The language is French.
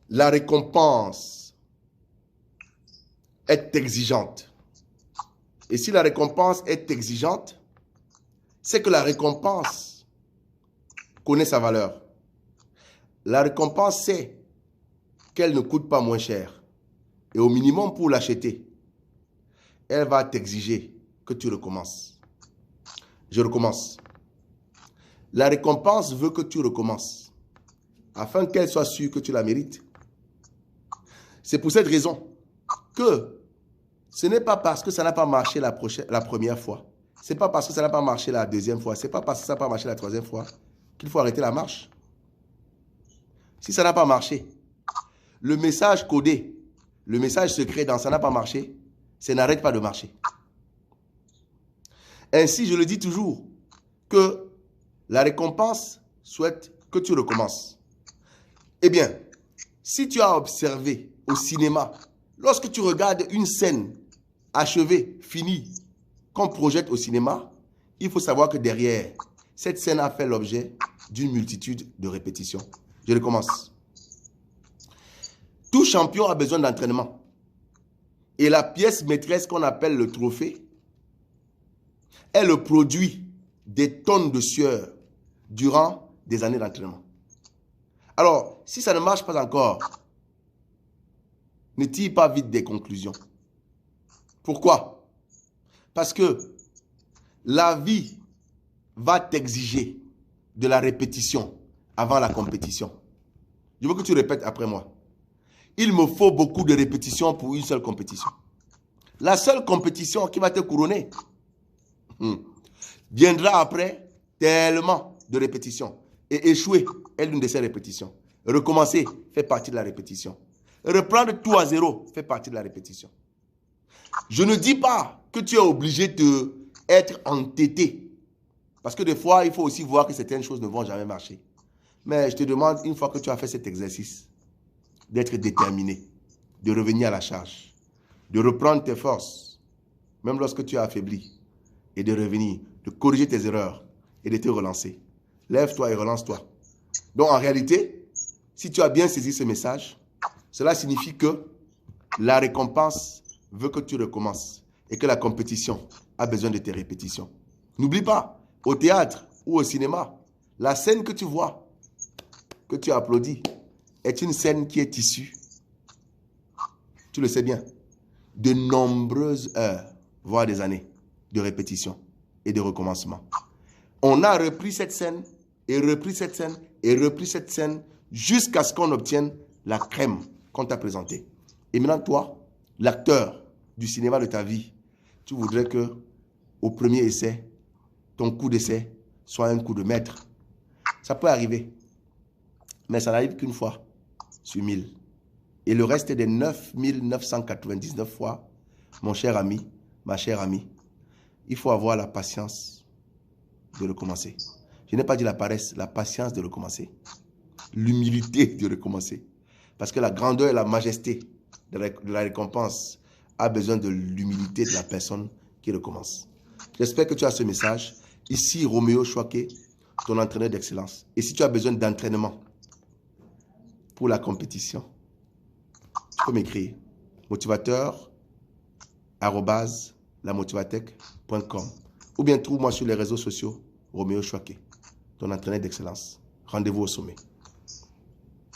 la récompense est exigeante. Et si la récompense est exigeante, c'est que la récompense connaît sa valeur. La récompense sait qu'elle ne coûte pas moins cher. Et au minimum pour l'acheter, elle va t'exiger que tu recommences. Je recommence. La récompense veut que tu recommences, afin qu'elle soit sûre que tu la mérites. C'est pour cette raison que ce n'est pas parce que ça n'a pas marché la première fois, ce n'est pas parce que ça n'a pas marché la deuxième fois, ce n'est pas parce que ça n'a pas marché la troisième fois qu'il faut arrêter la marche. Si ça n'a pas marché, le message codé, le message secret dans ça n'a pas marché, ça n'arrête pas de marcher. Ainsi, je le dis toujours, que la récompense souhaite que tu recommences. Eh bien, si tu as observé au cinéma, lorsque tu regardes une scène achevée, finie, qu'on projette au cinéma, il faut savoir que derrière, cette scène a fait l'objet d'une multitude de répétitions. Je recommence. Tout champion a besoin d'entraînement. Et la pièce maîtresse qu'on appelle le trophée est le produit des tonnes de sueur durant des années d'entraînement. Alors, si ça ne marche pas encore, ne tire pas vite des conclusions. Pourquoi? Parce que la vie va t'exiger de la répétition avant la compétition. Je veux que tu répètes après moi. Il me faut beaucoup de répétitions pour une seule compétition. La seule compétition qui va te couronner viendra après tellement de répétitions. Et échouer est l'une de ces répétitions. Recommencer fait partie de la répétition. Reprendre tout à zéro fait partie de la répétition. Je ne dis pas que tu es obligé d'être entêté. Parce que des fois, il faut aussi voir que certaines choses ne vont jamais marcher. Mais je te demande, une fois que tu as fait cet exercice, d'être déterminé, de revenir à la charge, de reprendre tes forces, même lorsque tu es affaibli, et de revenir, de corriger tes erreurs et de te relancer. Lève-toi et relance-toi. Donc en réalité, si tu as bien saisi ce message, cela signifie que la récompense veut que tu recommences et que la compétition a besoin de tes répétitions. N'oublie pas, au théâtre ou au cinéma, la scène que tu vois, que tu applaudis, est une scène qui est issue, tu le sais bien, de nombreuses heures, voire des années de répétition et de recommencement. On a repris cette scène et repris cette scène et repris cette scène jusqu'à ce qu'on obtienne la crème qu'on t'a présentée. Et maintenant, toi, l'acteur du cinéma de ta vie, tu voudrais que au premier essai, ton coup d'essai soit un coup de maître. Ça peut arriver, mais ça n'arrive qu'une fois sur 1000. Et le reste des 9999 fois, mon cher ami, ma chère amie, il faut avoir la patience de recommencer. Je n'ai pas dit la paresse, la patience de recommencer. L'humilité de recommencer. Parce que la grandeur et la majesté de la récompense a besoin de l'humilité de la personne qui recommence. J'espère que tu as ce message. Ici, Roméo Chouaké, ton entraîneur d'excellence. Et si tu as besoin d'entraînement pour la compétition, tu peux m'écrire motivateur@lamotivatech.com ou bien trouve-moi sur les réseaux sociaux Roméo Chouaké, ton entraîneur d'excellence. Rendez-vous au sommet.